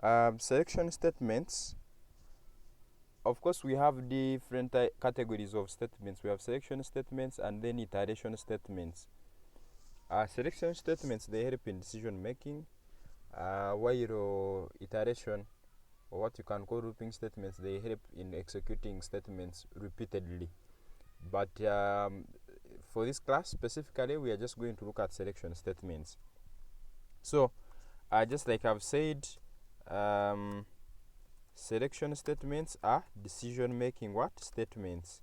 Selection statements. Of course, we have different categories of statements. We have selection statements and then iteration statements. Selection statements, they help in decision making, while iteration, or what you can call looping statements, they help in executing statements repeatedly. But for this class specifically, we are just going to look at selection statements. So just like I've said, selection statements are decision making statements.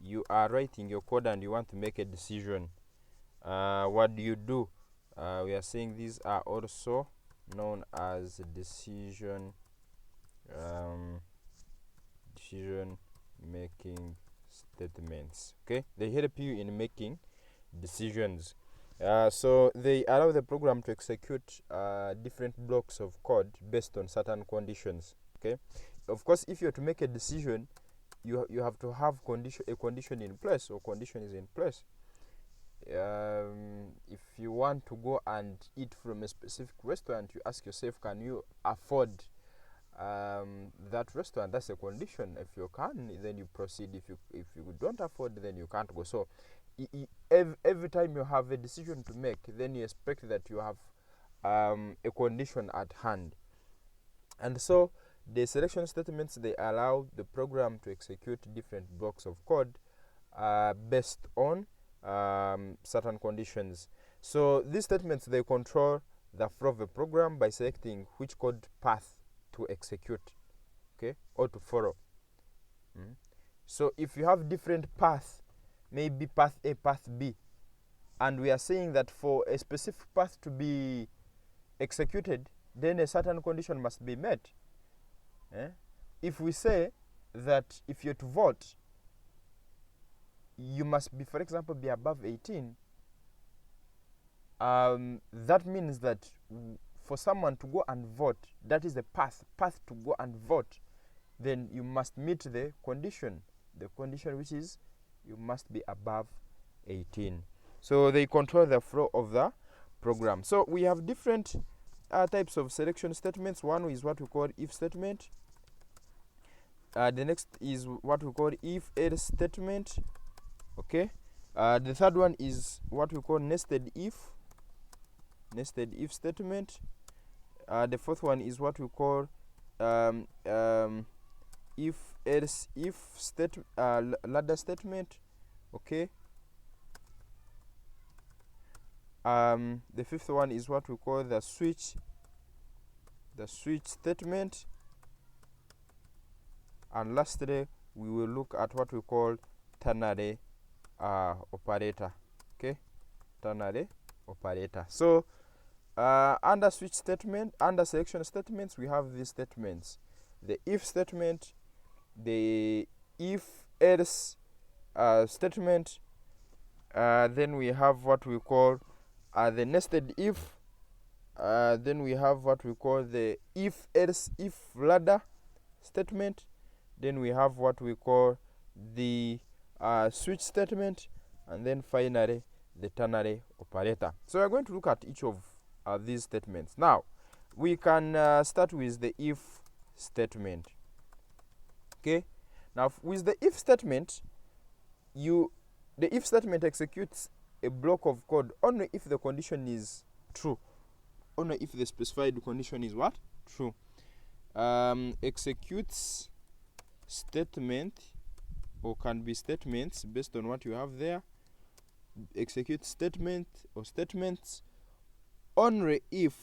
You are writing your code and you want to make a decision. What do? We are saying these are also known as decision making statements. Okay, they help you in making decisions. So they allow the program to execute different blocks of code based on certain conditions. Okay, of course, if you're to make a decision, you have to have a condition in place, or condition is in place. If you want to go and eat from a specific restaurant, you ask yourself, can you afford that restaurant? That's a condition. If you can, then you proceed. If you don't afford, then you can't go. So every time you have a decision to make, then you expect that you have a condition at hand. And so the selection statements, they allow the program to execute different blocks of code based on certain conditions. So these statements, they control the flow of the program by selecting which code path to execute, okay, or to follow. So if you have different paths, maybe path A, path B, and we are saying that for a specific path to be executed, then a certain condition must be met. If we say that if you're to vote, you must be, for example, be above 18, that means that for someone to go and vote, that is the path to go and vote, then you must meet the condition which is you must be above 18. So they control the flow of the program. So we have different types of selection statements. One is what we call if statement. The next is what we call if else statement. Okay. The third one is what we call nested if statement. The fourth one is what we call if else if ladder statement. Okay. The fifth one is what we call the switch statement. And lastly, we will look at what we call ternary operator. Okay, ternary operator. So under switch statement, under selection statements, we have these statements: the if statement, the if else statement, then we have what we call the nested if, then we have what we call the if else if ladder statement, then we have what we call the switch statement, and then finally the ternary operator. So we're going to look at each of these statements. Now we can start with the if statement. Okay, now with the if statement, the if statement executes a block of code only if the condition is true, only if the specified condition is what? True. Executes statement, or can be statements based on what you have there. Execute statement or statements only if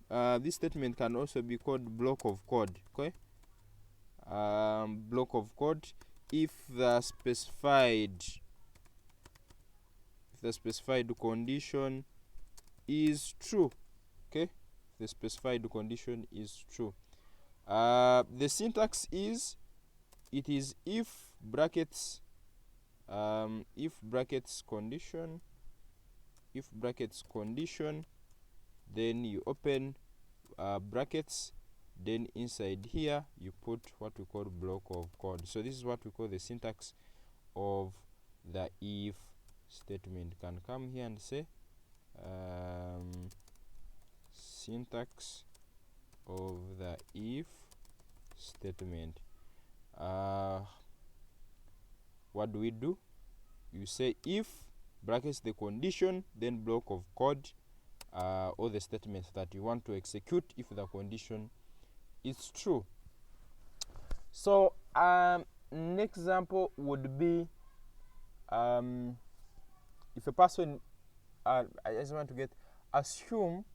this statement can also be called block of code. Okay, block of code if the specified condition is true. Okay, the specified condition is true. The syntax is, it is if brackets condition, then you open brackets, then inside here you put what we call block of code. So this is what we call the syntax of the if statement. You can come here and say syntax of the the if statement. What do? You say if brackets the condition, then block of code, or the statements that you want to execute if the condition is true. So an example would be if a person, I just want to get, assume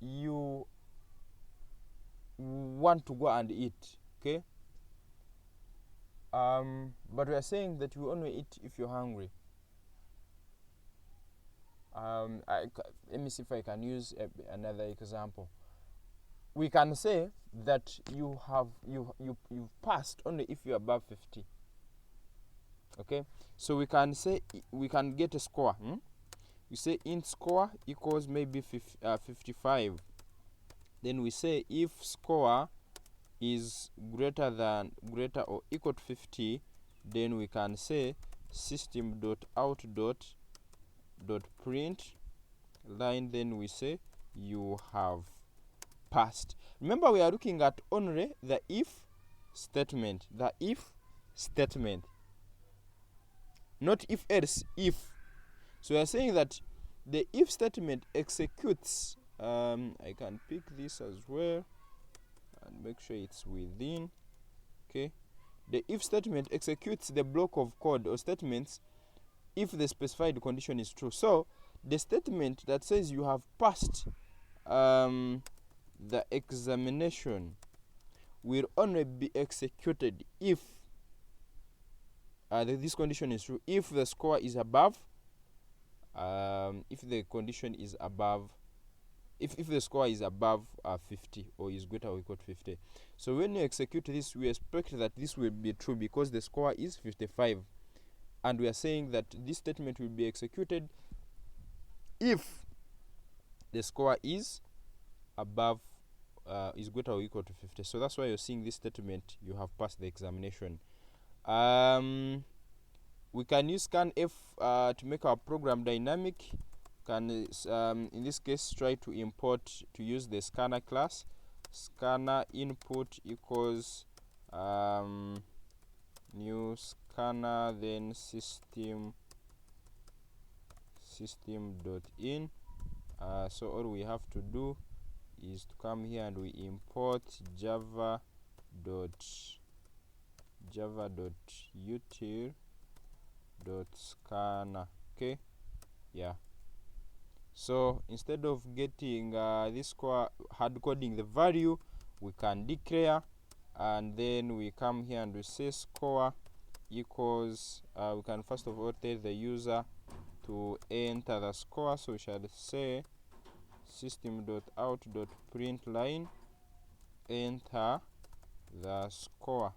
you want to go and eat, okay? But we are saying that you only eat if you're hungry. Let me see if I can use another example. We can say that you passed only if you're above 50. Okay, so we can say, we can get a score. We say int score equals maybe 55. Then we say if score is greater or equal to 50, then we can say system.out.print line, then we say you have passed. Remember, we are looking at only the if statement, not if else, if. So we are saying that the if statement executes, I can pick this as well and make sure it's within. Okay, the if statement executes the block of code or statements if the specified condition is true. So the statement that says you have passed the examination will only be executed if this condition is true, if the score is above, if the condition is above, if the score is above 50 or is greater or equal to 50. So when you execute this, we expect that this will be true because the score is 55, and we are saying that this statement will be executed if the score is above, is greater or equal to 50. So that's why you're seeing this statement, you have passed the examination. We can use scanf to make our program dynamic. Can in this case try to import, to use the scanner class. Scanner input equals new scanner, then system.in. So all we have to do is to come here and we import java.util.scanner. okay, yeah. So instead of getting this score, hard coding the value, we can declare, and then we come here and we say score equals, we can first of all tell the user to enter the score. So we shall say system.out.print line enter the score,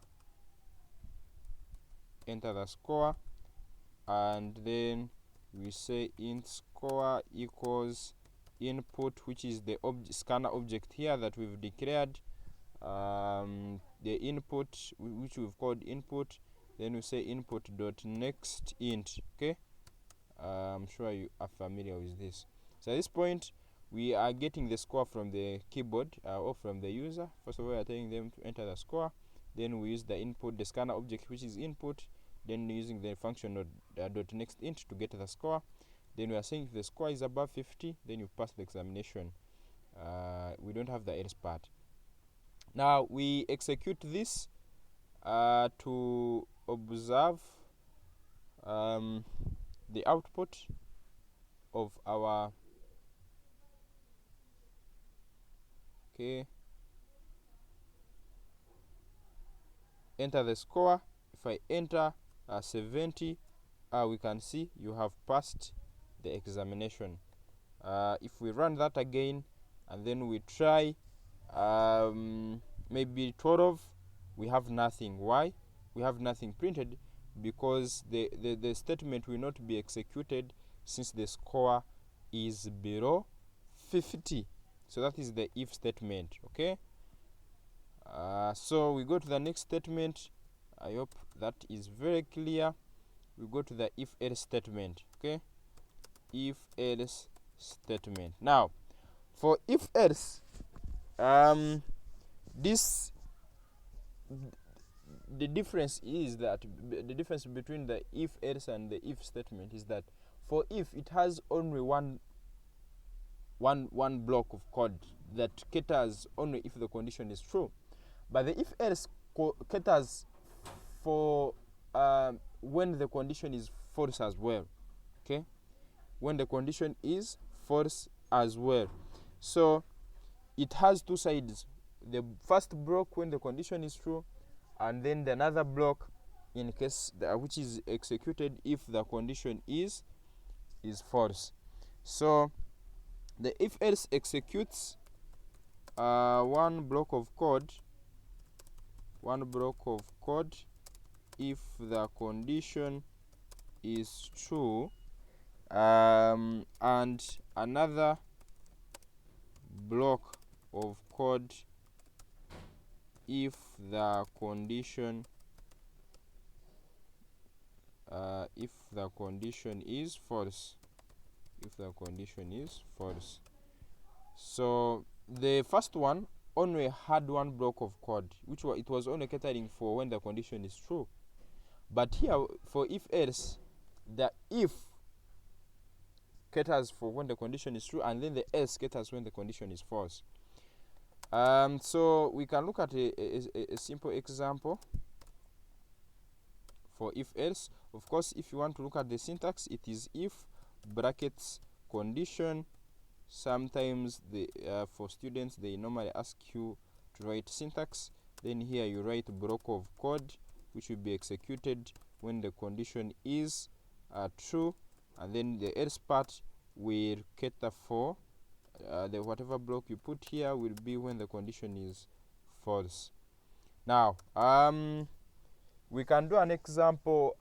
and then we say int score equals input, which is the scanner object here that we've declared, the input which we've called input. Then we say input dot next int. Okay, I'm sure you are familiar with this. So at this point we are getting the score from the keyboard or from the user. First of all, we are telling them to enter the score, then we use the input, the scanner object which is input, then using the function dot next int to get the score. Then we are saying if the score is above 50, then you pass the examination. We don't have the else part. Now we execute this to observe the output of our, okay, enter the score. If I enter 70, we can see you have passed the examination. If we run that again and then we try maybe 12, we have nothing. Why? We have nothing printed because the statement will not be executed since the score is below 50. So that is the if statement. Okay, so we go to the next statement. I hope that is very clear. We go to the if else statement. Okay, if else statement. Now for if else, this the difference is that the difference between the if else and the if statement is that for if it has only one block of code that caters only if the condition is true, but the if else caters for when the condition is false as well. Okay, when the condition is false as well. So it has two sides: the first block when the condition is true, and then the another block in case which is executed if the condition is false. So the if else executes one block of code if the condition is true, and another block of code if the condition is false. So the first one only had one block of code, which it was only catering for when the condition is true. But here for if else, the if caters for when the condition is true, and then the else caters when the condition is false. So we can look at a simple example for if else. Of course, if you want to look at the syntax, it is if brackets condition. Sometimes for students they normally ask you to write syntax, then here you write block of code which will be executed when the condition is true, and then the else part will cater for the whatever block you put here will be when the condition is false. Now we can do an example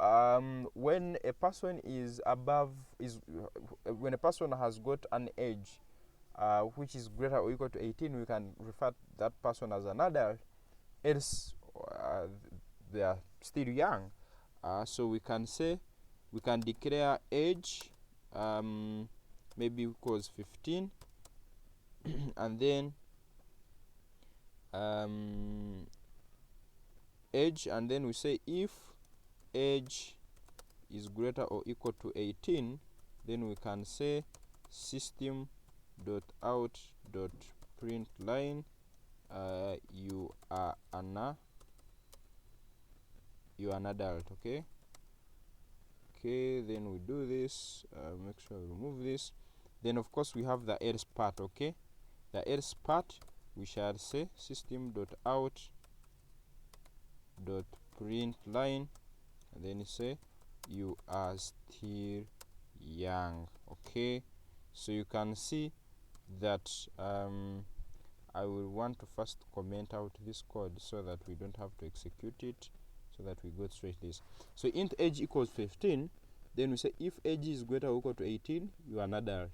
when a person when a person has got an age which is greater or equal to 18, we can refer to that person as an adult, else they are still young. So we can declare age maybe equals 15 and then age, and then we say if age is greater or equal to 18, then we can say system.out.println you are an adult. Okay, then we do this, make sure we remove this. Then of course we have the else part. Okay, the else part we shall say system.out.println, and then say you are still young. Okay, so you can see that I will want to first comment out this code so that we don't have to execute it, so that we go straight this. So int age equals 15, then we say if age is greater or equal to 18, you are an adult.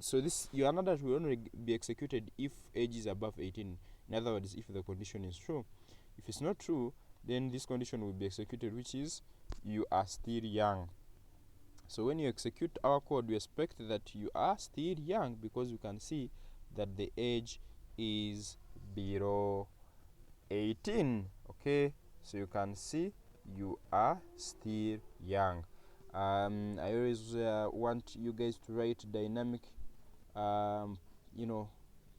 So this you are an adult will only be executed if age is above 18. In other words, if the condition is true. If it's not true, then this condition will be executed, which is you are still young. So when you execute our code, we expect that you are still young because you can see that the age is below 18. Okay, so you can see you are still young. I always want you guys to write dynamic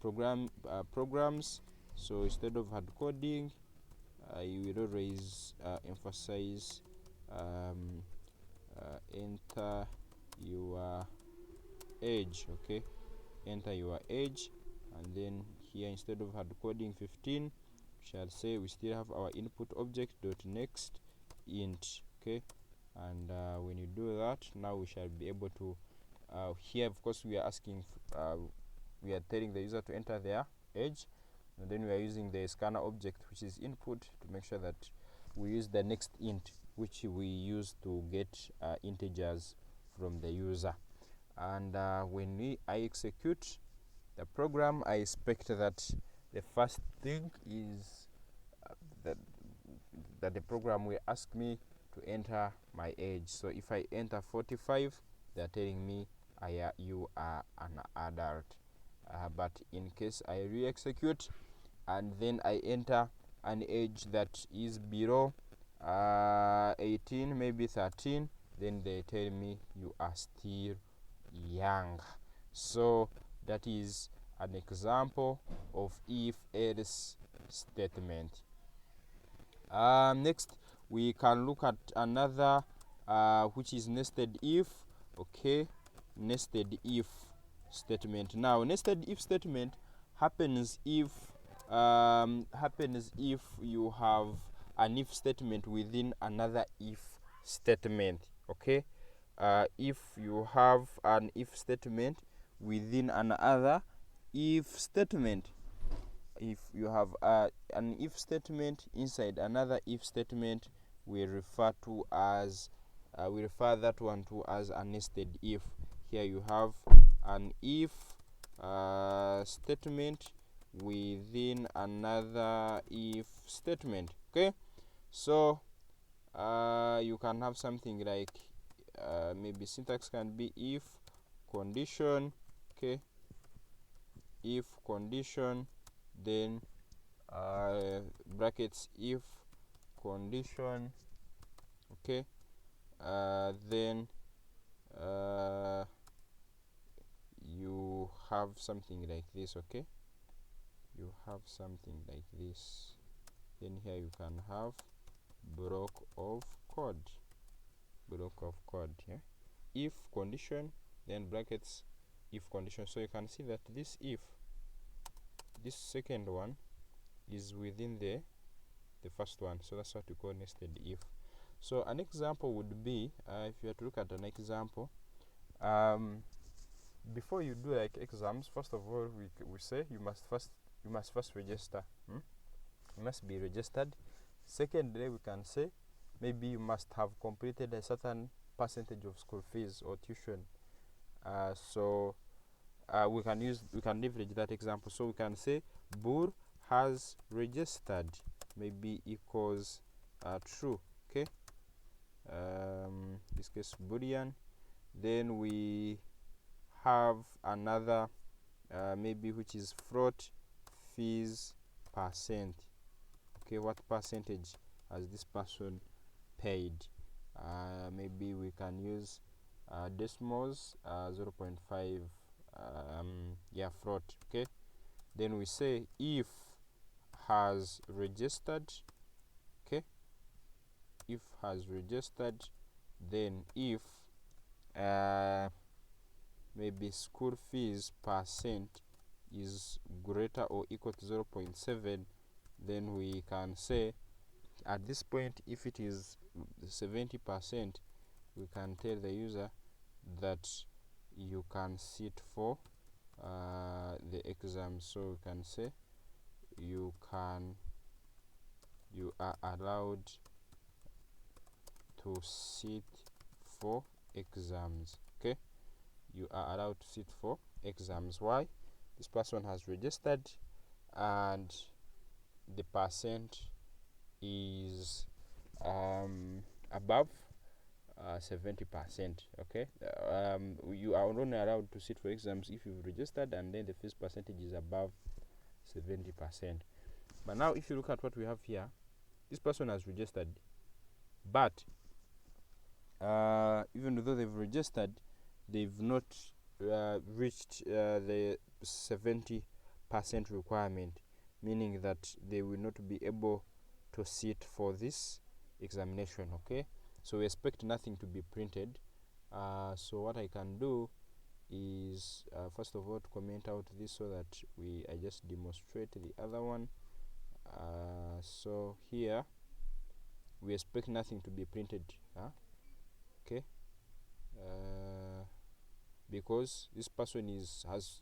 programs. So instead of hard coding, you will always emphasize enter your age. Okay, enter your age, and then here instead of hard coding 15, shall say we still have our input object dot next int. Okay, and when you do that, now we shall be able to here of course we are asking we are telling the user to enter their age, and then we are using the scanner object which is input to make sure that we use the next int, which we use to get integers from the user. And when I execute the program, I expect that the first thing is that the program will ask me to enter my age. So if I enter 45, they are telling me you are an adult. But in case I re-execute, and then I enter an age that is below 18, maybe 13, then they tell me you are still young. So that is an example of if-else statement. Next we can look at another which is nested if. Okay, nested if statement. Now nested if statement happens if you have an if statement within another if statement. Okay, if you have an if statement within another if statement, if you have an if statement inside another if statement, we refer that one to as a nested if. Here you have an if statement within another if statement. Okay, so you can have something like maybe syntax can be if condition. Okay, if condition, then brackets if condition. Okay, then you have something like this. Okay, you have something like this. Then here you can have block of code. Yeah, if condition, then brackets if condition. So you can see that this if, this second one, is within the first one, so that's what we call nested if. So an example would be if you have to look at an example, before you do like exams, first of all we say you must first register. You must be registered. Secondly, we can say maybe you must have completed a certain percentage of school fees or tuition. So we can leverage that example. So we can say Bur has registered, maybe equals true. Okay, this case Boolean. Then we have another maybe which is float fees percent. Okay, what percentage has this person paid? Maybe we can use decimals, 0.5 yeah, float. Okay, then we say if has registered. Okay, if has registered, then if maybe school fees percent is greater or equal to 0.7, then we can say at this point, if it is 70%, we can tell the user that you can sit for the exam. So we can say you are allowed to sit for exams. Okay, you are allowed to sit for exams. Why? This person has registered and the percent is above 70%. Okay, you are only allowed to sit for exams if you've registered and then the fees percentage is above 70%. But now if you look at what we have here, this person has registered, but even though they've registered, they've not reached the 70% requirement, meaning that they will not be able to sit for this examination. Okay, so we expect nothing to be printed. So what I can do is first of all to comment out this so that I just demonstrate the other one. So here we expect nothing to be printed. Okay, because this person has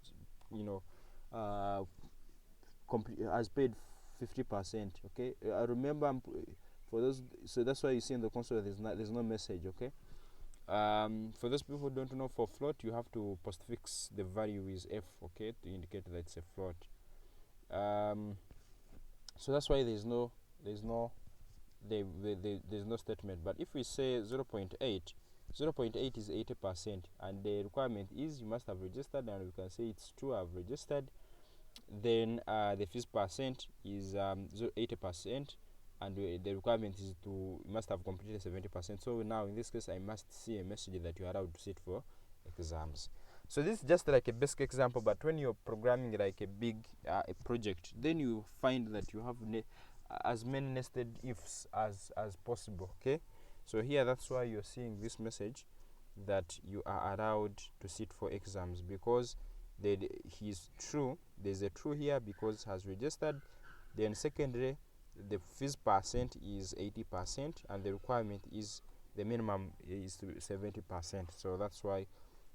has paid 50%. Okay, I remember for those, so that's why you see in the console there's no message. Okay, for those people who don't know, for float you have to postfix the value with f, okay, to indicate that it's a float. So that's why there's no statement. But if we say 0.8 is 80%, and the requirement is you must have registered, and we can say it's true, I've registered. then the fees percent is 80%, and the requirement is you must have completed 70%. So now in this case I must see a message that you are allowed to sit for exams. So this is just like a basic example, but when you're programming like a big a project, then you find that you have as many nested ifs as possible. Okay, so here that's why you're seeing this message that you are allowed to sit for exams, because he's true, there's a true here because has registered. Then secondly, the fees percent is 80%, and the requirement is the minimum is 70%. So that's why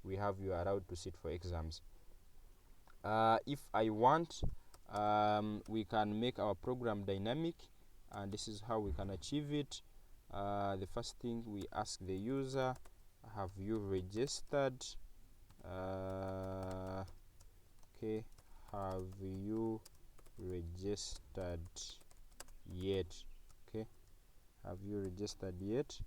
we have you allowed to sit for exams. If I want, we can make our program dynamic, and this is how we can achieve it. The first thing, we ask the user, have you registered? Okay, have you registered yet? Okay, have you registered yet?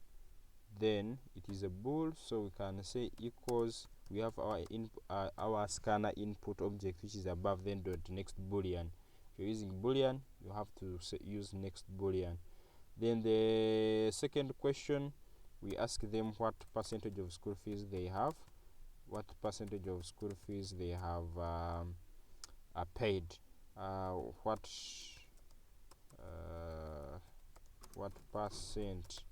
Then it is a bool, so we can say equals, we have our scanner input object which is above, then dot next boolean. If you're using boolean, you have to use next boolean. Then the second question, we ask them what percentage of school fees they have, what percentage of school fees they have are paid, what percent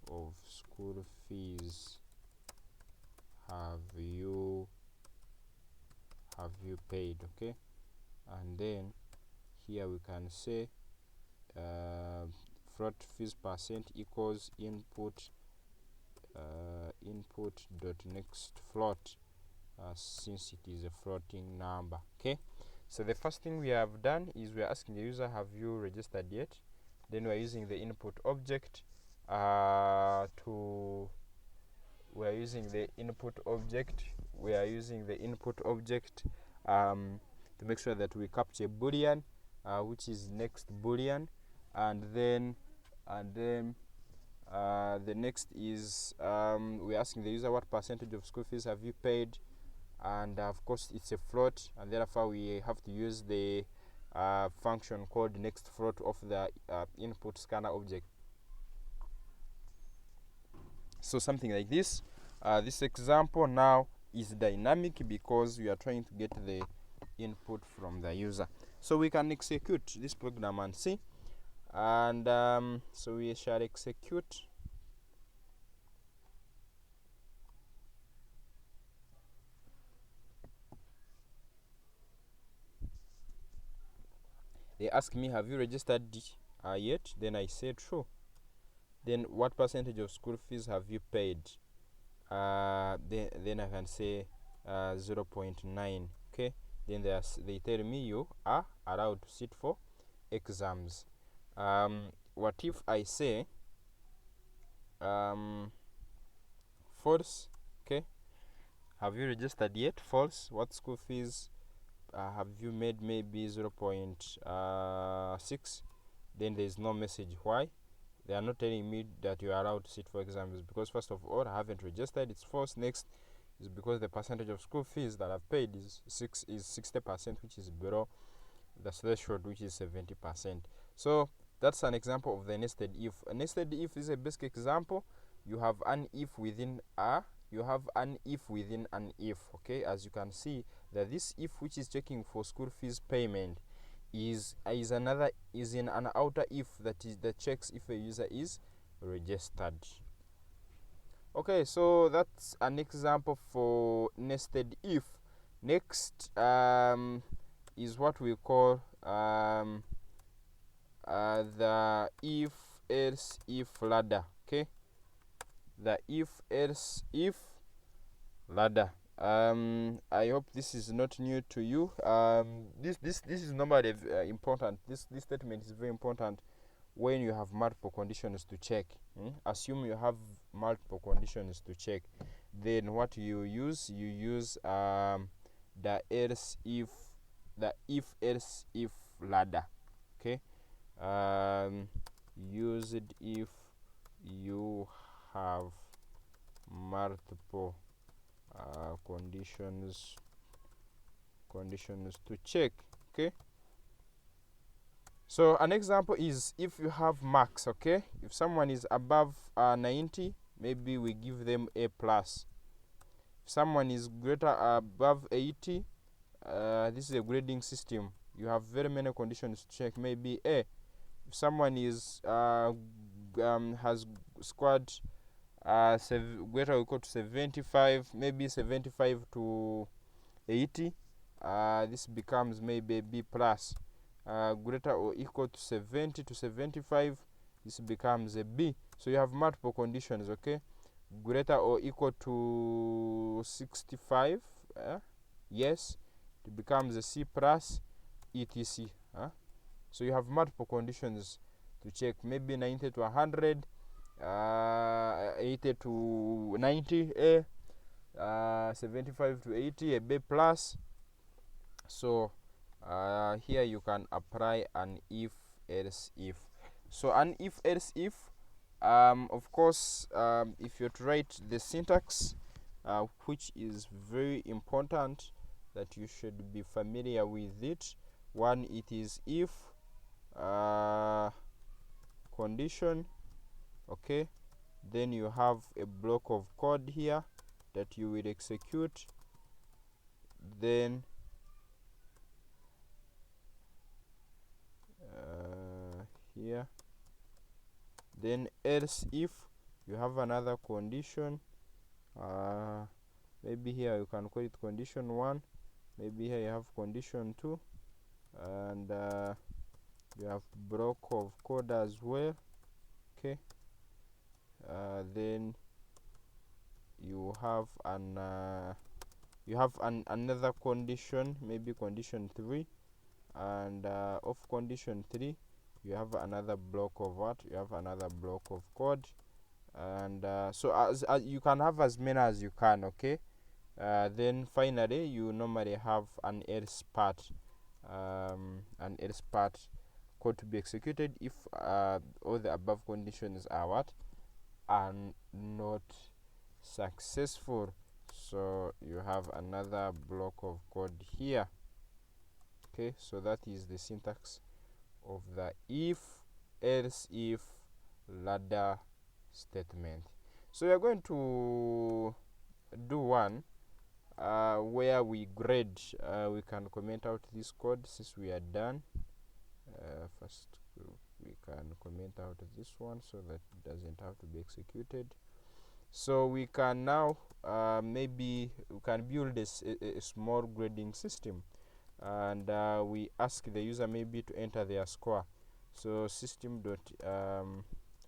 of school fees have you paid. Okay, and then here we can say float fees percent equals input dot next float, since it is a floating number. Okay, so the first thing we have done is we are asking the user, have you registered yet? Then we are using the input object we are using the input object to make sure that we capture boolean, which is next boolean, and then the next is we're asking the user, what percentage of school fees have you paid? And of course it's a float, and therefore we have to use the function called next float of the input scanner object. So something like this. This example now is dynamic because we are trying to get the input from the user. So we can execute this program and see. And so we shall execute. They ask me, have you registered yet? Then I say true. Then what percentage of school fees have you paid? Then I can say 0.9. Okay, then they tell me you are allowed to sit for exams. What if I say false? Okay, have you registered yet? False. What school fees have you made? Maybe 0.6. Then there is no message. Why? They are not telling me that you are allowed to sit for exams, because first of all, I haven't registered. It's false. Next is because the percentage of school fees that I've paid is 60%, which is below the threshold, which is 70%. So that's an example of the nested if. A nested if is a basic example. You have an if within you have an if within an if. Okay, as you can see that this if, which is checking for school fees payment, is in an outer if that checks if a user is registered. Okay, so that's an example for nested if. Next is what we call the if else if ladder. Okay, the if else if ladder. I hope this is not new to you. This is normally important. This statement is very important when you have multiple conditions to check. Assume you have multiple conditions to check. Then what you use the else if ladder. Okay, use it if you have multiple conditions to check. Okay, so an example is if you have marks. Okay, if someone is above 90, maybe we give them A plus. If someone is greater above 80, this is a grading system. You have very many conditions to check. Maybe A. If someone is has scored greater or equal to 75, maybe 75 to 80, this becomes maybe a B plus. Greater or equal to 70 to 75, this becomes a B. So you have multiple conditions. Okay, greater or equal to 65, yes, it becomes a C plus, etc. So you have multiple conditions to check. Maybe 90 to 100, 80 to 90, A, 75 to 80, a B plus. So here you can apply an if else if. So an if else if, of course, if you write the syntax, which is very important that you should be familiar with it. One, it is if condition. Okay, then you have a block of code here that you will execute. Then here, then else if you have another condition. Maybe here you can call it condition 1, maybe here you have condition 2, and you have block of code as well. Okay, then you have another condition, maybe condition 3, and of condition 3 you have another block of what? You have another block of code, and so as you can have as many as you can. Okay, then finally you normally have an else part, code to be executed if all the above conditions are what? Are not successful. So you have another block of code here. Okay, so that is the syntax of the if else if ladder statement. So we are going to do one where we grade. We can comment out this code since we are done. First we can comment out this one so that it doesn't have to be executed. So we can now maybe we can build a small grading system, and we ask the user maybe to enter their score. So system dot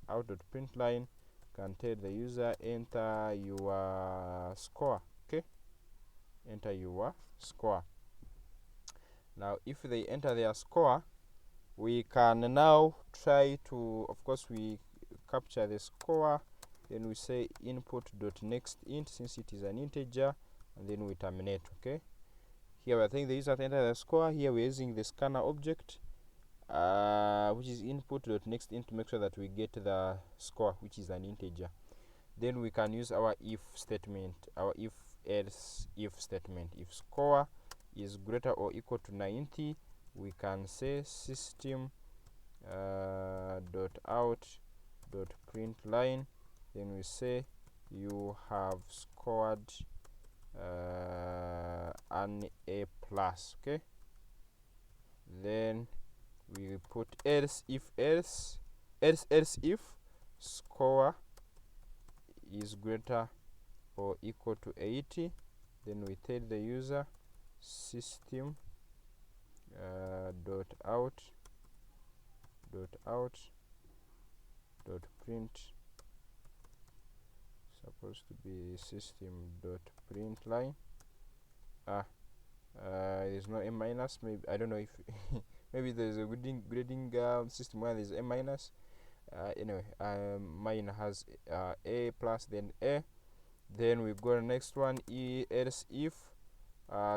out dot println can tell the user enter your score. Okay, enter your score. Now if they enter their score, we can now try to, of course, we capture the score, then we say input dot next int since it is an integer, and then we terminate. Okay, here we are telling the user to enter the score. Here we're using the scanner object, which is input dot next int to make sure that we get the score, which is an integer. Then we can use our if statement, our if else if statement. If score is greater or equal to 90, we can say system dot out dot println, then we say you have scored an A plus. Okay, then we put else if score is greater or equal to 80, then we tell the user system dot out dot print, supposed to be system dot println. There's no A minus. Maybe I don't know if maybe there's a grading system where there's A minus. Anyway, mine has A plus, then A. Then we go to the next one, else if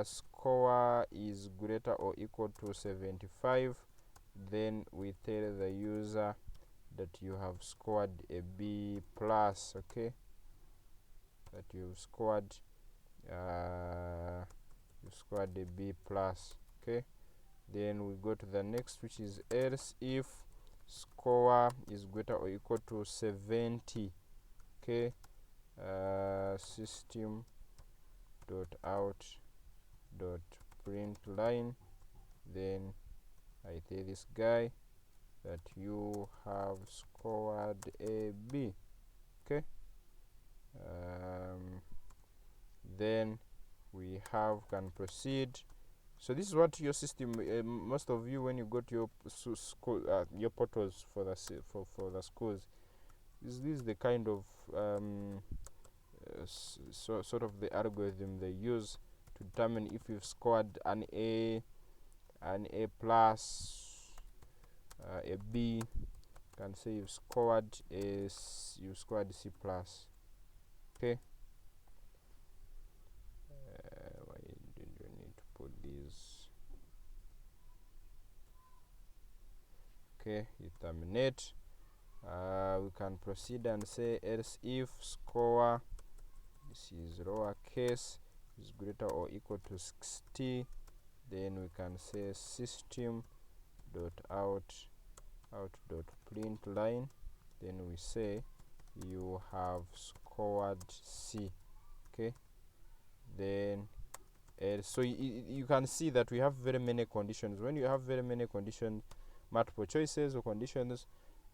score is greater or equal to 75, then we tell the user that you have scored a B plus. Okay, that you've scored a B plus. Okay, Then we go to the next, which is else if score is greater or equal to 70. Okay, system dot out dot print line, then I tell this guy that you have scored a B. Okay, then we can proceed. So this is what your system, most of you, when you go to your school, your portals for the for the schools, this is the kind of sort of the algorithm they use to determine if you've scored an A plus, a B. You can say you've scored C plus. Okay. Why did you need to put these? Okay, you terminate. We can proceed and say else if score, this is lowercase, is greater or equal to 60, then we can say system dot out dot print line, then we say you have scored C. Okay, then so you can see that we have very many conditions. When you have very many conditions, multiple choices or conditions,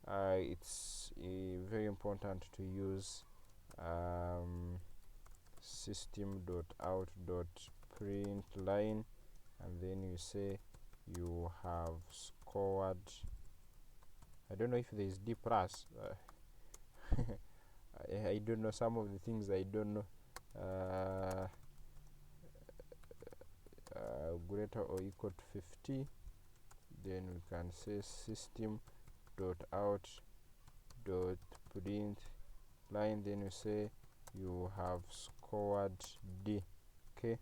it's very important to use system dot out dot print line, and then you say you have scored, I don't know if there is D plus. I don't know some of the things, I don't know. Greater or equal to 50, then we can say system dot out dot print line, then you say you have scored D. Okay,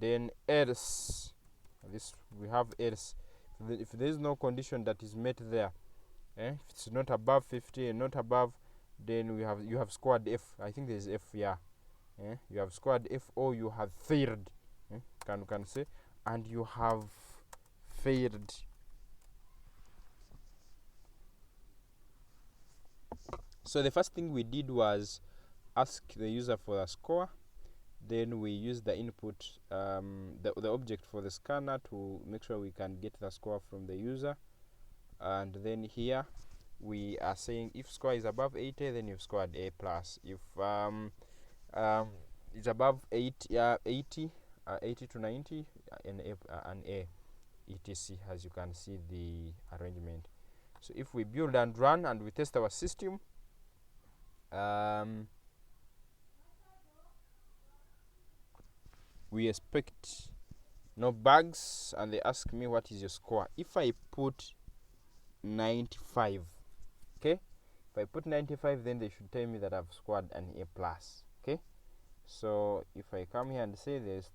then else, this we have else. If there is no condition that is met there, if it's not above 50 and not above, then you have scored F. I think there is F, yeah. You have scored F, or you have failed. Can say, and you have failed. So the first thing we did was ask the user for a score. Then we use the input, the object for the scanner, to make sure we can get the score from the user. And then here we are saying if score is above 80, then you've scored A plus. If it's above 80 to 90, an A, etc. As you can see the arrangement. So if we build and run and we test our system, we expect no bugs, and they ask me what is your score. If I put 95, okay, if I put 95, then they should tell me that I've scored an A plus. Okay, so if I come here and say this,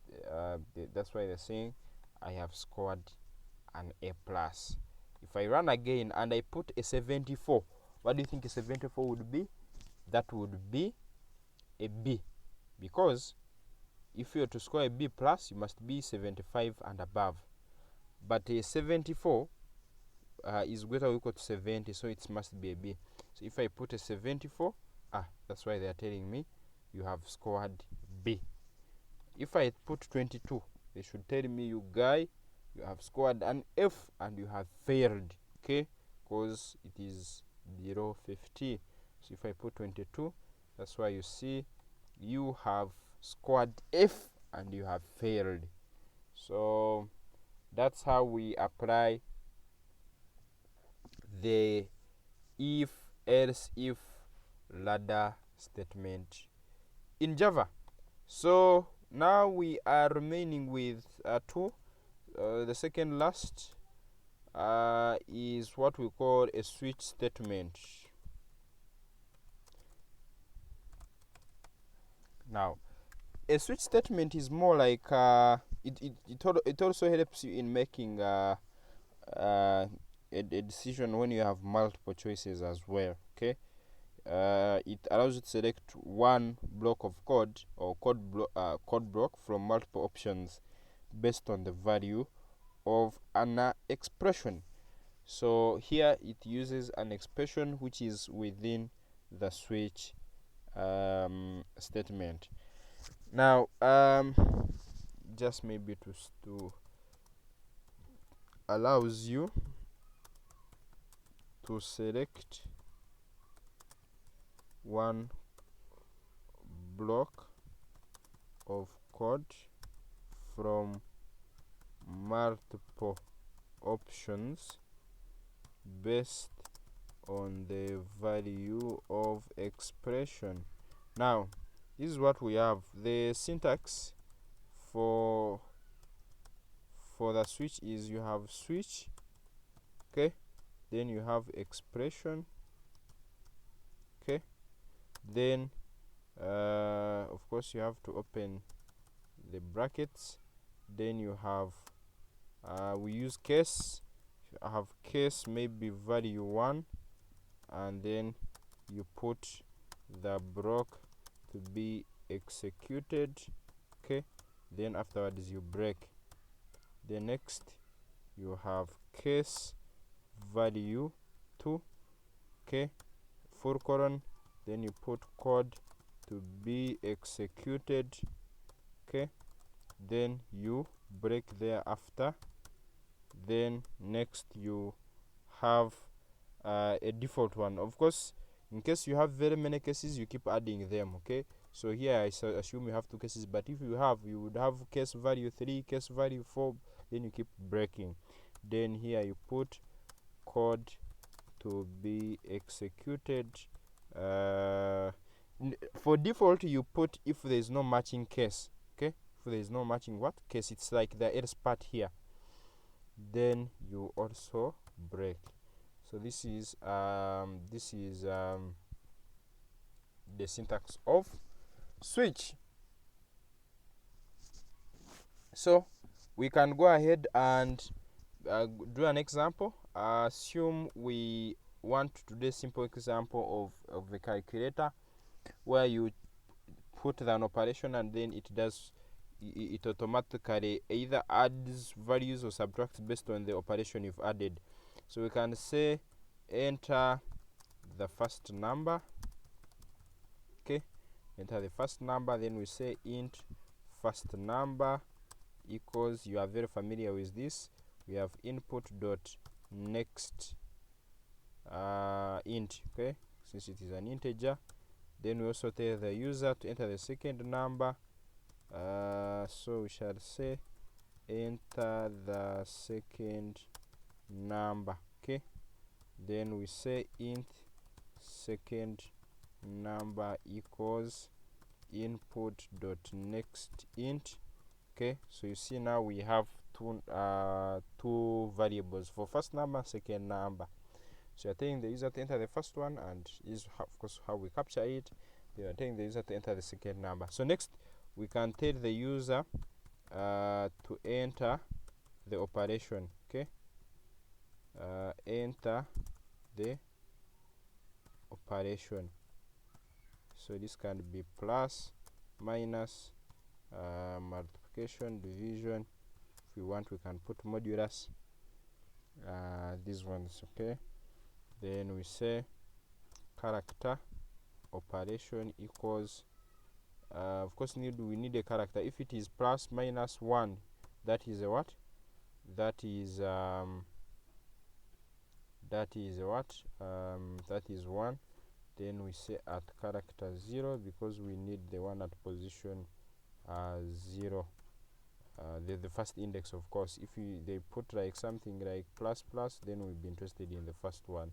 that's why they're saying I have scored an A plus. If I run again and I put a 74, what do you think a 74 would be? That would be a B, because if you are to score a B plus, you must be 75 and above. But a 74 is greater or equal to 70, so it must be a B. So if I put a 74, that's why they are telling me you have scored B. If I put 22, they should tell me, you guy, you have scored an F and you have failed. Okay, because it is below 50. So if I put 22, that's why you see you have scored F and you have failed. So that's how we apply the if, else, if ladder statement in Java. So now we are remaining with two. The second last is what we call a switch statement. Now, a switch statement is more like it also helps you in making a decision when you have multiple choices as well. Okay, it allows you to select one block of code or code block from multiple options based on the value of an expression. So here it uses an expression which is within the switch statement. Now just maybe to allows you to select one block of code from multiple options based on the value of expression. Now this is what we have. The syntax for the switch is you have switch, okay, then you have expression, okay, then of course you have to open the brackets, then you have we use case. I have case maybe value 1, and then you put the block to be executed, okay, then afterwards you break. The next you have case value 2, okay, full colon, then you put code to be executed, okay, then you break thereafter. Then next you have a default one. Of course, in case you have very many cases, you keep adding them, okay. So here I assume you have 2 cases, but if you would have case value 3, case value 4, then you keep breaking. Then here you put code to be executed. For default you put if there is no matching case, okay. If there is no matching what case, it's like the else part here, then you also break. So this is the syntax of switch. So we can go ahead and do an example. Assume we want to do a simple example of a calculator where you put an operation and then it automatically either adds values or subtracts based on the operation you've added. So we can say enter the first number, okay, enter the first number, then we say int first number equals, you are very familiar with this, we have input dot next int, okay, since it is an integer. Then we also tell the user to enter the second number, so we shall say enter the second number, okay. Then we say int second number equals input dot next int, okay. So you see now we have two variables for first number, second number. So you're telling the user to enter the first one, and is of course how we capture it. They are telling the user to enter the second number. So next we can tell the user to enter the operation, okay. Enter the operation. So this can be plus, minus, multiplication, division. If we want, we can put modulus, these ones, okay. Then we say character operation equals, of course we need a character. If it is plus, minus, 1, that is a what? That is that is 1. Then we say at character 0, because we need the one at position 0, the first index, of course. If they put like something like plus plus, then we'll be interested in the first one.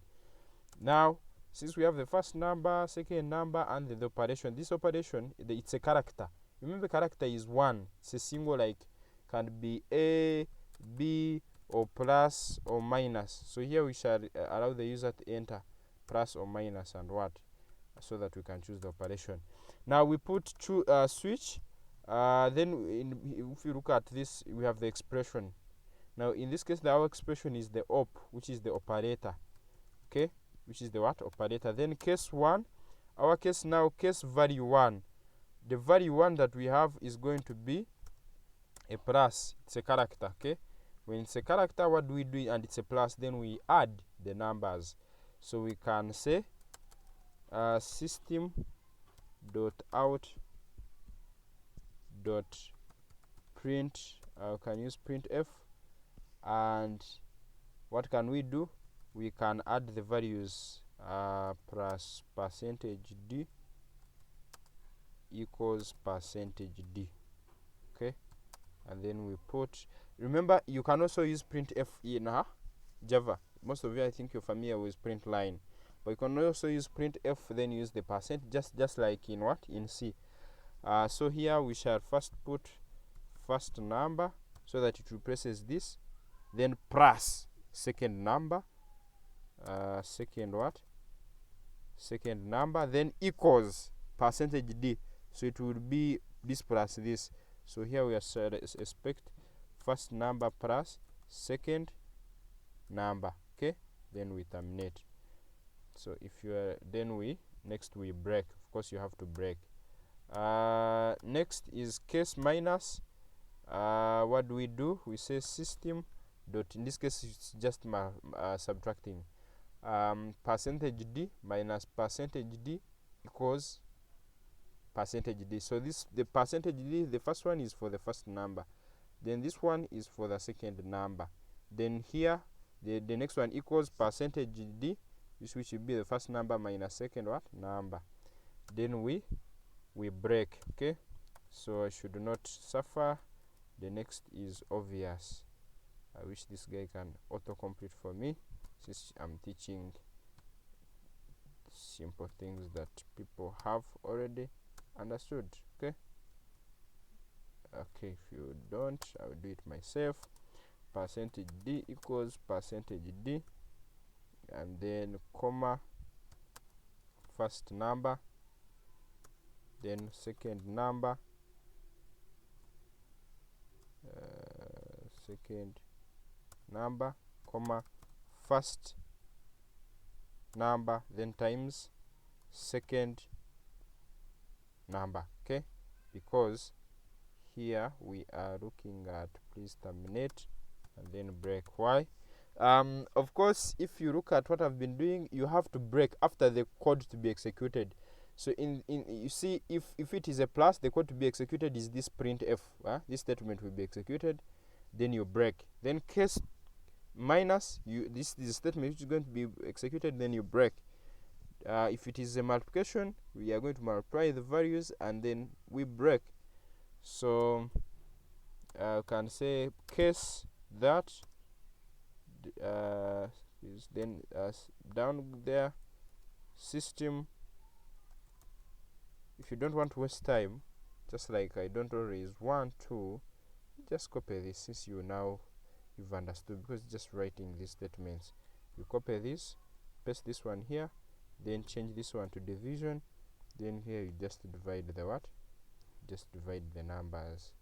Now since we have the first number, second number, and the operation, this operation, it's a character. Remember, character is 1. It's a single, like can be a, b, or plus or minus. So here we shall allow the user to enter plus or minus and what, so that we can choose the operation. Now we put switch, then if you look at this, we have the expression. Now in this case, our expression is the op, which is the operator, okay, which is the what? Operator. Then case 1, our case now, case value 1, the value 1 that we have is going to be a plus. It's a character, okay. When it's a character, what do we do? And it's a plus, then we add the numbers. So we can say system dot out dot print. Can use printf, and what can we do? We can add the values plus percentage %d equals percentage %d. Okay, and then we put, remember you can also use printf in Java. Most of you, I think you're familiar with print line, but you can also use printf, then use the percent, just like in what, in C. So here we shall first put first number so that it replaces this, then plus second number, second number, then equals percentage %d. So it will be this plus this. So here we are expect first number plus second number. Okay, then we terminate. So if you are, then we next we break. Of course you have to break. Next is case minus. What do? We say system dot, in this case it's just subtracting percentage %d minus percentage %d equals percentage %d. So this, the percentage %d, the first one is for the first number, then this one is for the second number, then here the next one equals percentage %d, which should be the first number minus second number. Then we break. Okay, so I should not suffer. The next is obvious. I wish this guy can autocomplete for me, since I'm teaching simple things that people have already understood. Okay, if you don't, I will do it myself. Percentage %d equals percentage %d, and then comma first number, then second number, comma first number, then times second number. Okay, because here we are looking at, please terminate and then break. Why? Of course, if you look at what I've been doing, you have to break after the code to be executed. So in you see, if it is a plus, the code to be executed is this printf. This statement will be executed, then you break. Then case minus, this is a statement which is going to be executed, then you break. If it is a multiplication, we are going to multiply the values and then we break. So I can say case that is then down there, system. If you don't want to waste time, just like I don't always want to, just copy this, since you've understood, because just writing these statements. You copy this, paste this one here, then change this one to division, then here you just divide the just divide the numbers,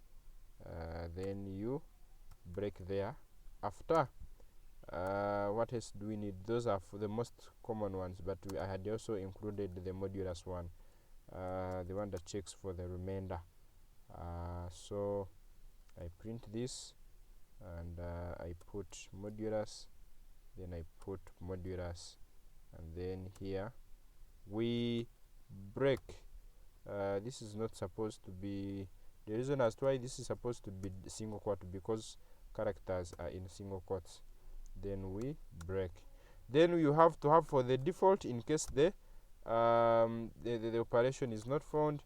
then you break there. After what else do we need? Those are for the most common ones, but I had also included the modulus one, the one that checks for the remainder. So I print this and I put modulus, then I put modulus, and then here we break. This is not supposed to be, the reason as to why this is supposed to be single quote, because characters are in single quotes. Then we break. Then you have to have for the default, in case the operation is not found,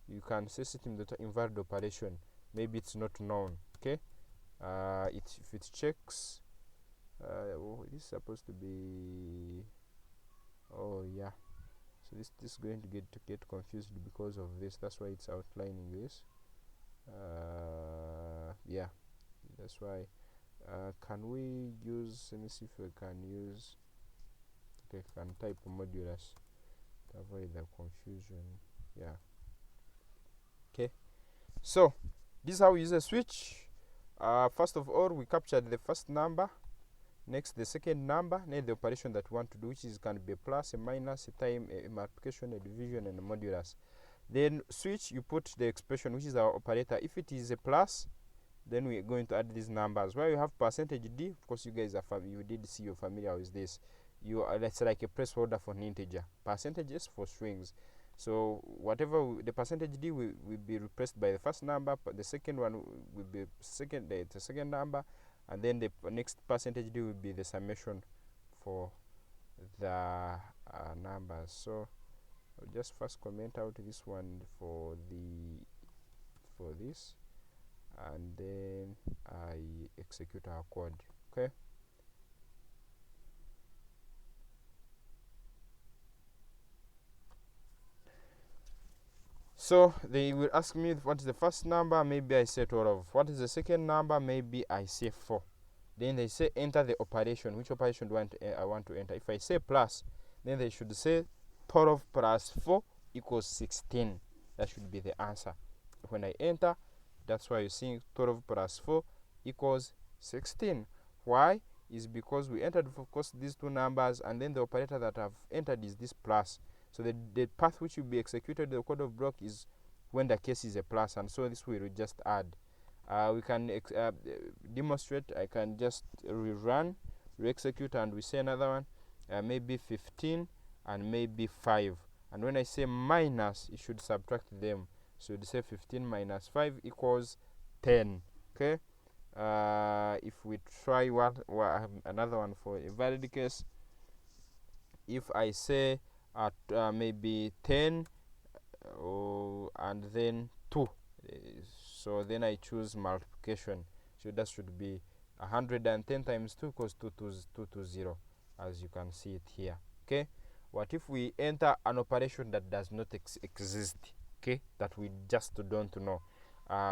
you can say system.invalid operation, maybe it's not known. Okay, if it checks, this is supposed to be, so this is going to get confused because of this. That's why it's outlining this. That's why. Can we use, let me see if we can use, okay, can type modulus to avoid the confusion. Okay, so this is how we use a switch. First of all, we captured the first number, next the second number, then the operation that we want to do, which is can be a plus, a minus, a time, a multiplication, a division, and a modulus. Then switch, you put the expression, which is our operator. If it is a plus, then we're going to add these numbers. Where you have percentage D, of course you guys are you did see you're familiar with this. You are, that's like a placeholder for an integer. Percentage S for strings. So whatever the percentage D will be replaced by the first number, but the second one will be the second number, and then the next percentage D will be the summation for the numbers. So I'll just first comment out this one for this, and then I execute our code. Okay. So they will ask me what is the first number, maybe I say 12. What is the second number, maybe I say 4. Then they say enter the operation. Which operation do I want to enter? If I say plus, then they should say 12 plus 4 equals 16. That should be the answer. When I enter, that's why you see 12 plus 4 equals 16. Why? Is because we entered, of course, these two numbers, and then the operator that I've entered is this plus. So the path which will be executed, the code of block, is when the case is a plus, and so this we will just add. We can demonstrate. I can just rerun, re-execute, and we say another one, maybe 15 and maybe 5. And when I say minus, it should subtract them. So you say 15 minus 5 equals 10. Okay. If we try another one for a valid case, if I say at maybe 10 and then 2, so then I choose multiplication. So that should be 110 times 2 equals 220, as you can see it here. Okay. What if we enter an operation that does not exist? Okay, that we just don't know.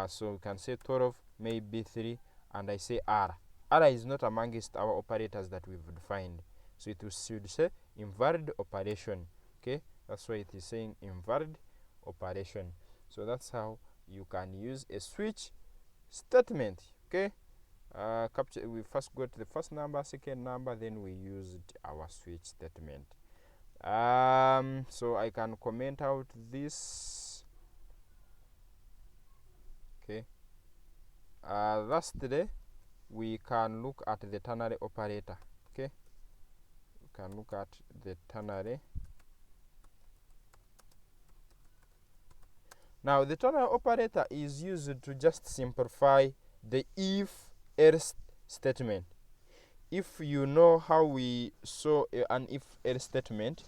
So we can say 12, maybe 3, and I say R. R is not amongst our operators that we've defined, so it should say invalid operation. Okay, that's why it is saying invalid operation. So that's how you can use a switch statement. Okay. We first got the first number, second number, then we used our switch statement. So I can comment out this. Okay. Lastly, we can look at the ternary operator. Okay, we can look at the ternary. Now the ternary operator is used to just simplify the if-else statement. If you know how we saw an if-else statement,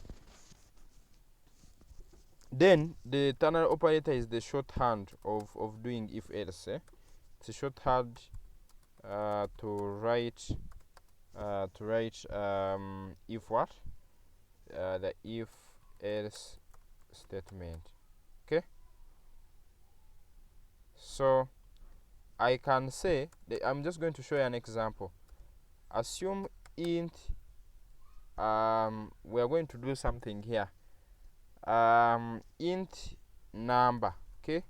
then the ternary operator is the shorthand of doing if-else. It's a shorthand to write if what? The if-else statement. Okay. So I can say I'm just going to show you an example. Assume int. We are going to do something here. Int number. Okay.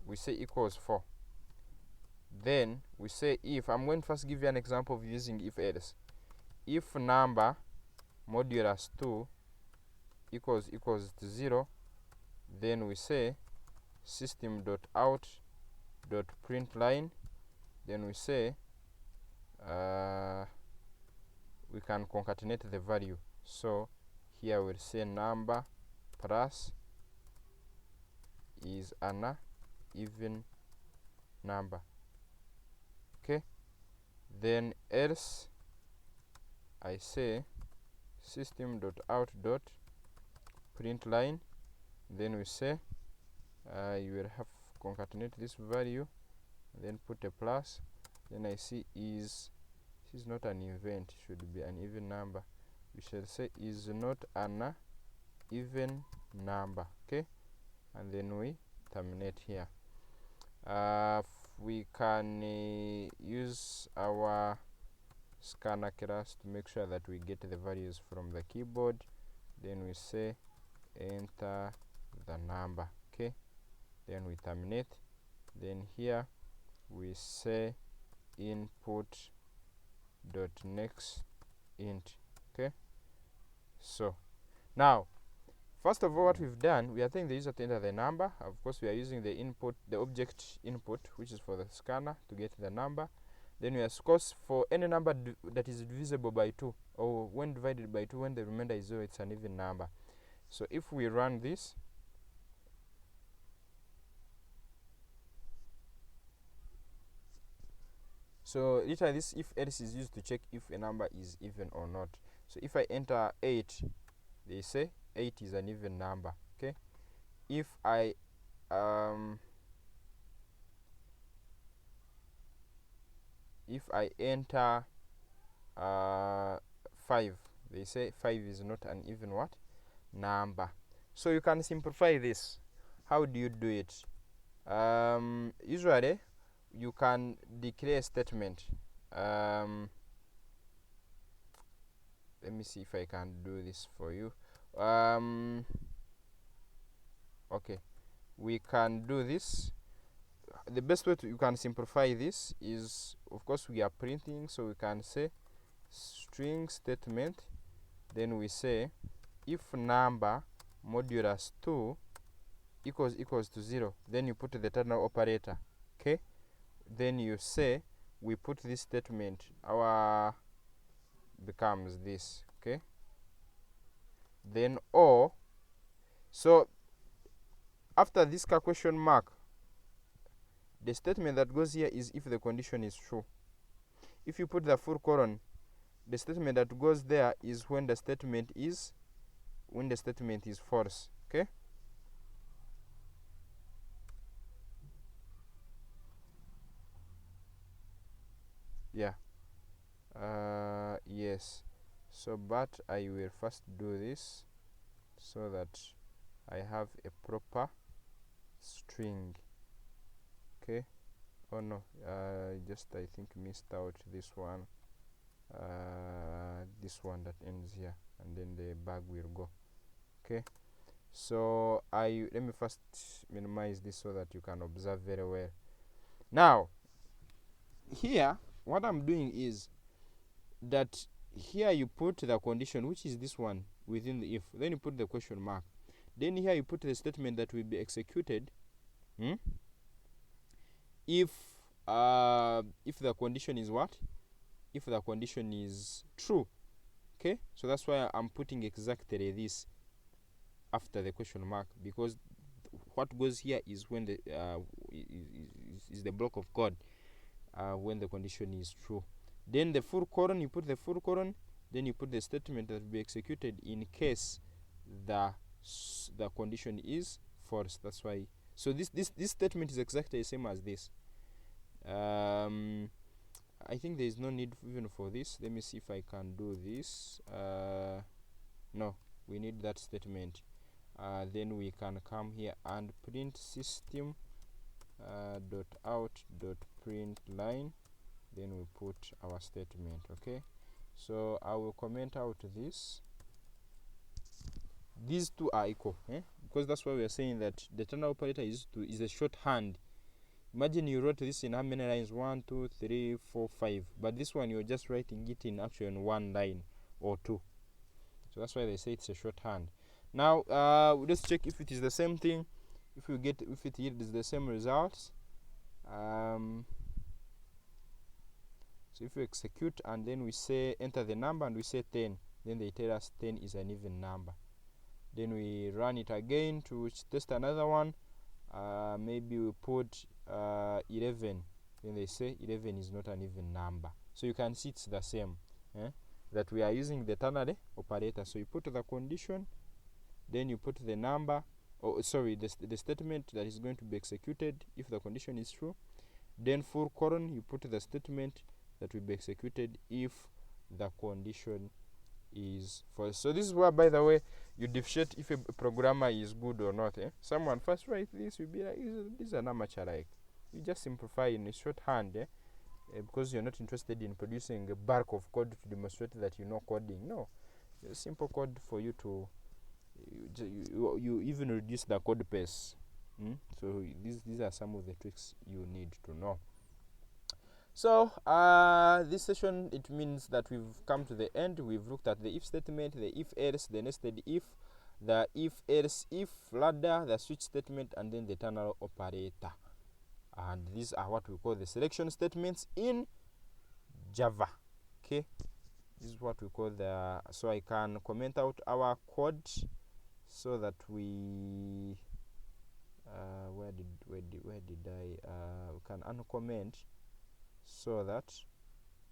We say equals 4. Then we say if. I'm going to first give you an example of using if else. If number modulus 2 equals to 0, then we say system.out.println. Then we say we can concatenate the value. So here we'll say number plus is an even number. Okay. Then else I say system.out.println. Then we say you will have concatenate this value, then put a plus. Then I see this is not an event, should be an even number. We shall say is not an even number. Okay, and then we terminate here. We can use our scanner class to make sure that we get the values from the keyboard. Then we say enter the number. Okay, then we terminate. Then here we say input .next int. Okay, so now First of all, what we've done, we are telling the user to enter the number. Of course, we are using the input, the object input, which is for the scanner, to get the number. Then we are, of course, for any number that is divisible by 2, or when divided by 2, when the remainder is 0, it's an even number. So if we run this, so literally this if else is used to check if a number is even or not. So if I enter 8, they say 8 is an even number. Okay. If I enter 5, they say 5 is not an even what? Number. So you can simplify this. How do you do it? Usually you can declare a statement. Let me see if I can do this for you. Okay, we can do this. The best way you can simplify this is, of course, we are printing, so we can say string statement, then we say if number modulus 2 equals to 0, then you put the ternary operator. Okay, then you say we put this statement, our becomes this. Okay, then or, so after this question mark, the statement that goes here is if the condition is true. If you put the full colon, the statement that goes there is when the statement is false. Okay, yeah, yes. So but I will first do this so that I have a proper string. Okay, oh no, just I think missed out this one, that ends here, and then the bag will go. Okay, so let me first minimize this so that you can observe very well. Now here what I'm doing is that here you put the condition, which is this one within the if, then you put the question mark, then here you put the statement that will be executed if the condition is what? If the condition is true. Okay, so that's why I'm putting exactly this after the question mark, because what goes here is when the is the block of code when the condition is true. Then the full colon, you put the full colon, then you put the statement that will be executed in case the condition is false. That's why. So this statement is exactly the same as this. I think there is no need even for this. Let me see if I can do this. No, we need that statement. Then we can come here and print system dot out dot print line, then we put our statement. Okay, so I will comment out this. These two are equal, because that's why we are saying that the ternary operator is a shorthand. Imagine you wrote this in how many lines? 1, 2, 3, 4, 5, but this one you're just writing it in actually in 1 line or 2. So that's why they say it's a shorthand. Now let's check if it is the same thing. If it yields the same results. So if we execute and then we say enter the number and we say 10, then they tell us 10 is an even number. Then we run it again to test another one. Maybe we put 11, then they say 11 is not an even number. So you can see it's the same, that we are using the ternary operator. So you put the condition, then you put the number, the statement that is going to be executed if the condition is true, then full colon, you put the statement that will be executed if the condition is false. So this is where, by the way, you differentiate if a programmer is good or not. Someone first write this, you'll be like, this is an amateur. Like, you just simplify in a shorthand, because you're not interested in producing a bulk of code to demonstrate that you know coding. No, a simple code for you to you even reduce the code pace. So these are some of the tricks you need to know. So this session, it means that we've come to the end. We've looked at the if statement, the if else, the nested if, the if else if ladder, the switch statement, and then the ternary operator. And these are what we call the selection statements in Java. Okay, this is what we call the, so I can comment out our code so that we where did I we can uncomment so that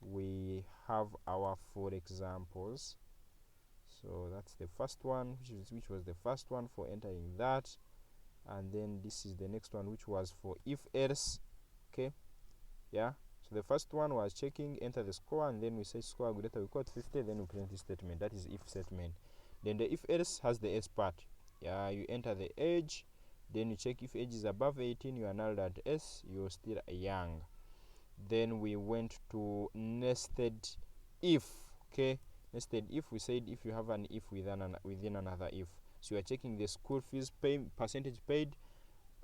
we have our 4 examples. So that's the first one, which was the first one for entering that, and then this is the next one, which was for if else. Okay, yeah, so the first one was checking, enter the score, and then we say score greater or equal to 50, then we print this statement. That is if statement. Then the if else has the else part. Yeah, you enter the age, then you check if age is above 18, you are null at s, you're still young. Then we went to nested if. Okay, nested if, we said if you have an if within another if, so you are checking the school fees percentage paid.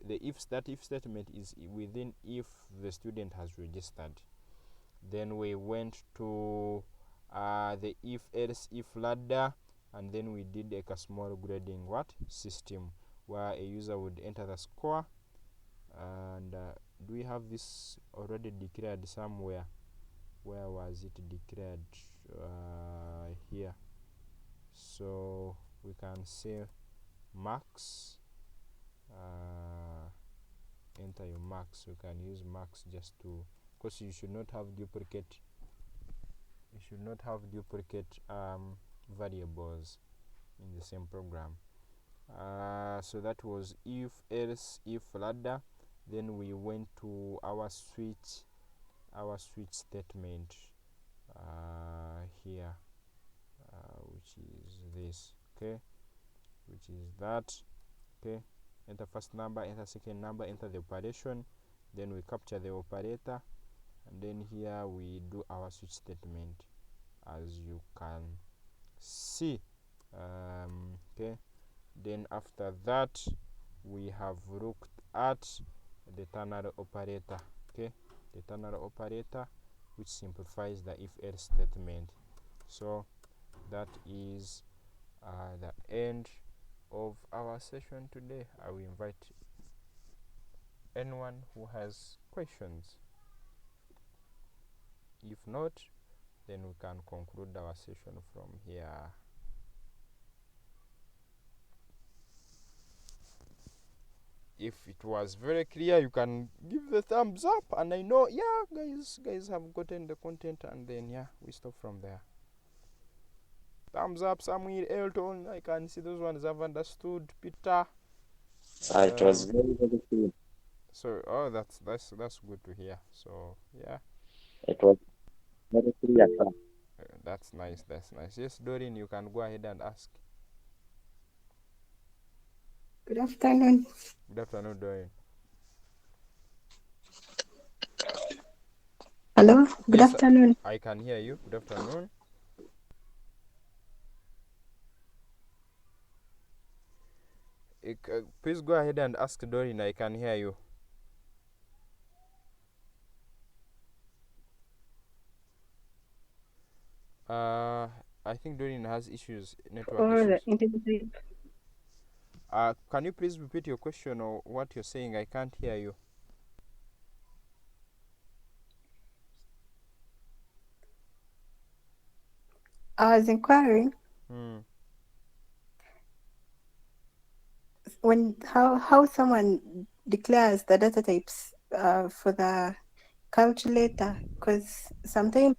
The that if statement is within if the student has registered. Then we went to the if else if ladder, and then we did like a small grading system where a user would enter the score. And do we have this already declared somewhere? Where was it declared? Here. So we can say max, enter your max. You can use max just to, because you should not have duplicate variables in the same program. So that was if else if ladder. Then we went to our switch statement here, which is this. Okay, which is that. Okay, enter first number, enter second number, enter the operation, then we capture the operator, and then here we do our switch statement, as you can see. Okay, then after that we have looked at the ternary operator. Okay, the ternary operator, which simplifies the if else statement. So that is the end of our session today. I will invite anyone who has questions. If not, then we can conclude our session from here. If it was very clear, you can give the thumbs up, and I know, yeah, guys have gotten the content, and then yeah, we stop from there. Thumbs up, Samuel, Elton, I can see those ones have understood. Peter, it was very clear. so oh, that's good to hear. So yeah, It was very clear. that's nice. Yes, Doreen, you can go ahead and ask. Good afternoon. Good afternoon, Doreen. Hello. Good Yes, afternoon. I can hear you. Good afternoon. Please go ahead and ask Doreen. I can hear you. I think Doreen has network Or the issues. interview. Can you please repeat your question or what you're saying? I can't hear you. I was inquiring how someone declares the data types for the calculator, because sometimes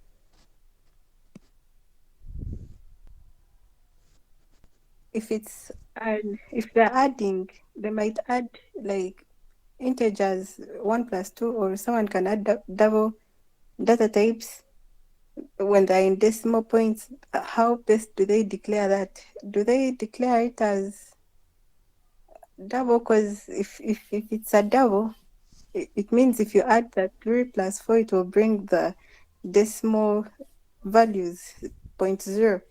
if they're adding, they might add like integers 1 plus 2, or someone can add double data types when they're in decimal points. How best do they declare that? Do they declare it as double? Because if it's a double, it means if you add that 3 plus 4, it will bring the decimal values 0.0.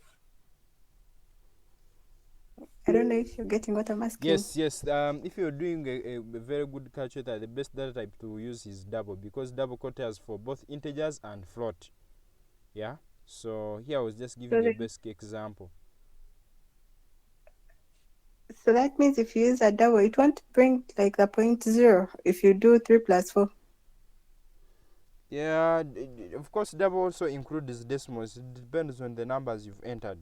I don't know if you're getting what I'm asking. Yes. If you're doing a very good calculator, the best data type to use is double, because double quotas for both integers and float. Yeah. So here I was just giving a basic example. So that means if you use a double, it won't bring like the point zero if you do 3 plus 4. Yeah, of course, double also includes decimals. It depends on the numbers you've entered.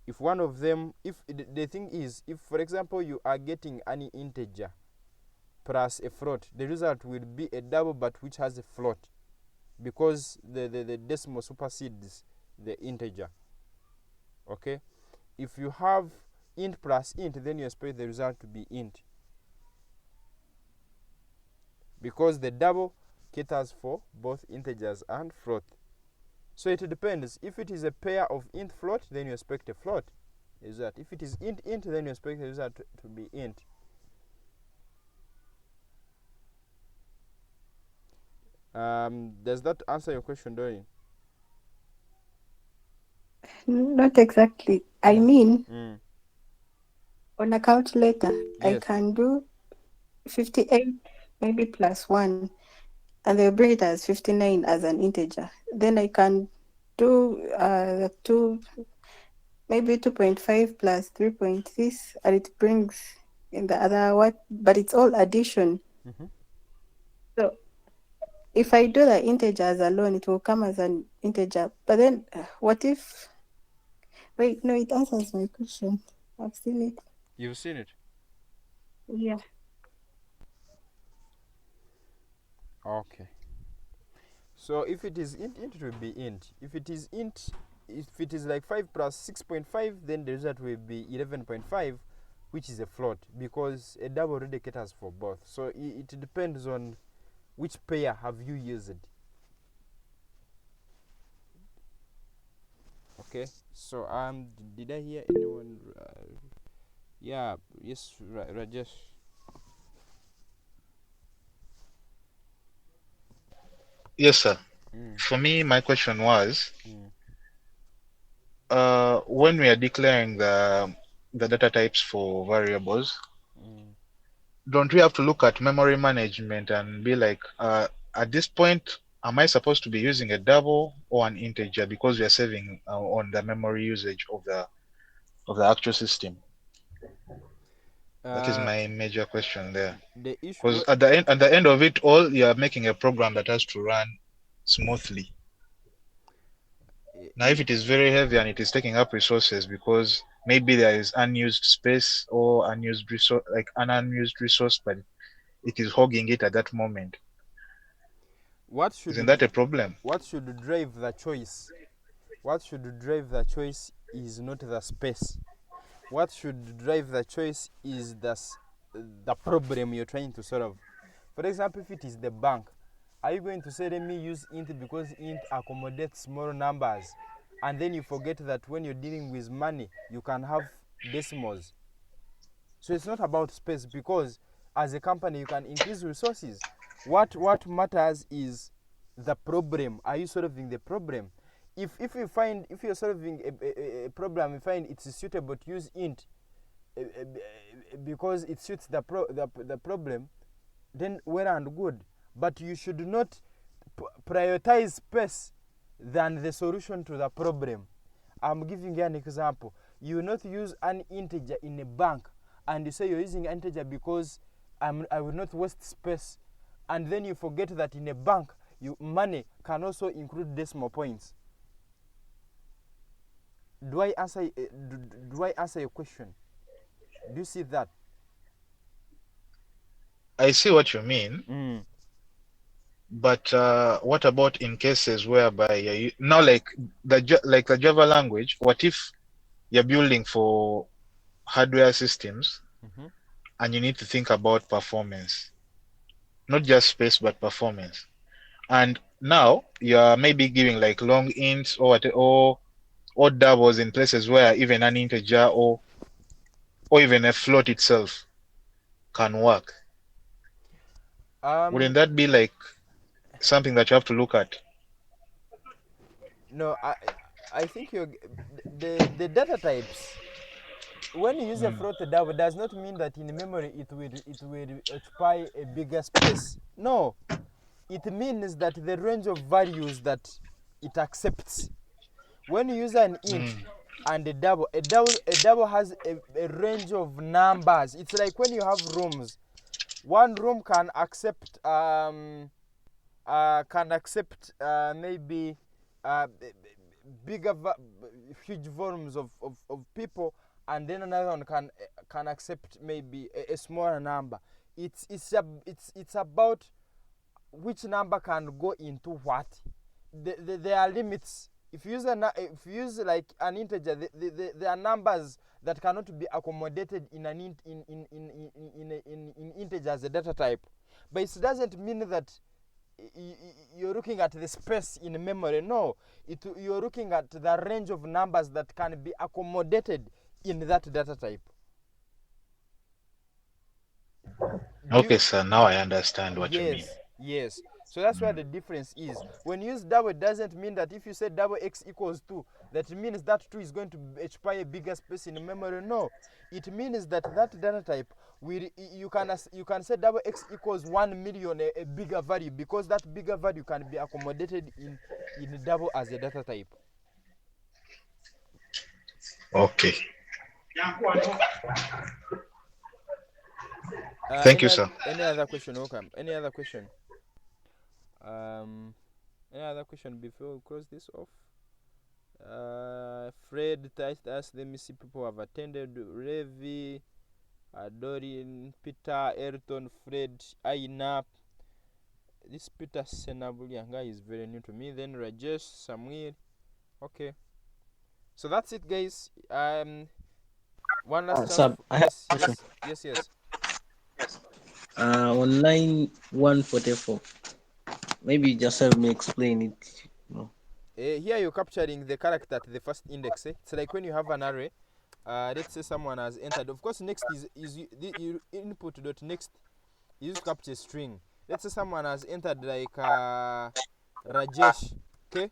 If one of them, if the thing is, if for example you are getting any integer plus a float, the result will be a double but which has a float, because the decimal supersedes the integer. Okay, if you have int plus int, then you expect the result to be int, because the double caters for both integers and float. So it depends. If it is a pair of int float, then you expect a float. Is that if it is int int, then you expect the result to be int. Does that answer your question, Dorian? Not exactly. I mean, Mm. on a calculator, I Yes. can do 58 maybe plus 1, and they'll bring it as 59 as an integer. Then I can do 2, maybe 2.5 plus 3.6, and it brings in the other what, but it's all addition. Mm-hmm. So if I do the integers alone, it will come as an integer. But then, what if? Wait, no, it answers my question. I've seen it. You've seen it. Yeah. Okay. So if it is int int, it will be int. If it is int, if it is like 5 plus 6.5, then the result will be 11.5, which is a float, because a double already caters for both. So it depends on which pair have you used. Okay. So did I hear anyone? Yeah. Yes, Rajesh. Yes, sir. Mm. For me, my question was, Mm. when we are declaring the data types for variables, Mm. don't we have to look at memory management and be like, at this point, am I supposed to be using a double or an integer, because we are saving on the memory usage of the actual system? That is Uh, my major question there. the issue. Because at the end of it all, you are making a program that has to run smoothly. Now, if it is very heavy and it is taking up resources because maybe there is unused space or unused resource, like an unused resource, but it is hogging it at that moment, What isn't should that a problem? what should drive the choice? What should drive the choice is not the space. What should drive the choice is the problem you're trying to solve. For example, if it is the bank, are you going to say let me use int because int accommodates small numbers, and then you forget that when you're dealing with money, you can have decimals. So it's not about space, because as a company you can increase resources. What matters is the problem. Are you solving the problem? If you're solving a problem, you find it's suitable to use int because it suits the problem, then well and good. But you should not prioritize space than the solution to the problem. I'm giving you an example. You will not use an integer in a bank and you say you're using integer because I will not waste space, and then you forget that in a bank money can also include decimal points. Do I answer your question? Do you see that? I see what you mean, Mm. but what about in cases whereby now, like the Java language? What if you're building for hardware systems Mm-hmm. and you need to think about performance, not just space but performance? And now you're maybe giving like long ints or doubles in places where even an integer or even a float itself can work. Wouldn't Um, that be like something that you have to look at? no, I think the data types. When you use a Mm, float double, does not mean that in memory it will occupy a bigger space. No, it means that the range of values that it accepts. When you use an int, mm, and a double has a range of numbers. It's like when you have rooms. One room can accept maybe bigger huge volumes of people, and then another one can accept maybe a smaller number. It's about which number can go into what. There are limits. If you use like an integer, there are numbers that cannot be accommodated in in integer as a data type. But it doesn't mean that you're looking at the space in memory. No, you're looking at the range of numbers that can be accommodated in that data type. Okay, sir. Now I understand what you mean. Yes. So that's where the difference is. When you use double, it doesn't mean that if you say double x equals 2, that means that 2 is going to occupy a bigger space in memory. No. It means that data type, you can say double x equals 1 million, a bigger value, because that bigger value can be accommodated in double as a data type. Okay. Thank you, sir. Any other question? Okay. Any other question? Any other question before we close this off? Fred touched us. Let me see. People have attended. Revi, Dorian, Peter, Ayrton, Fred, Aina. This Peter Senabulianga is very new to me. Then Rajesh, Samuel. Okay. So that's it, guys. One last Sir, chance. Yes. On line 144, maybe just help me explain it. Here you're capturing the character at the first index. It's like when you have an array. Let's say someone has entered. Of course, next is you input dot next is to capture a string. Let's say someone has entered like Rajesh. Okay,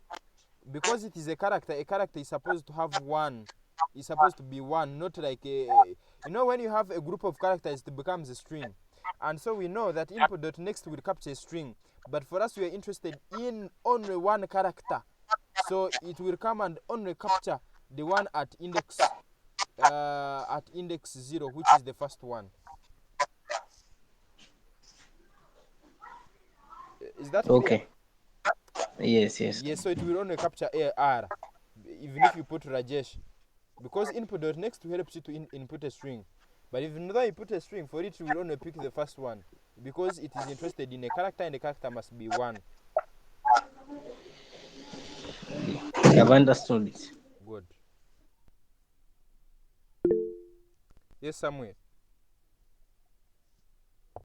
because it is a character is supposed to have one. It's supposed to be one, not like when you have a group of characters, it becomes a string. And so we know that input dot next will capture a string. But for us, we are interested in only one character. So it will come and only capture the one at index 0, which is the first one. Is that clear? Okay. Yes. Yes, so it will only capture AR, even if you put Rajesh, because input.next helps you to input a string. But if you put a string, for it will only pick the first one, because it is interested in a character, and the character must be one. I've understood it. Good. Yes, Samuel.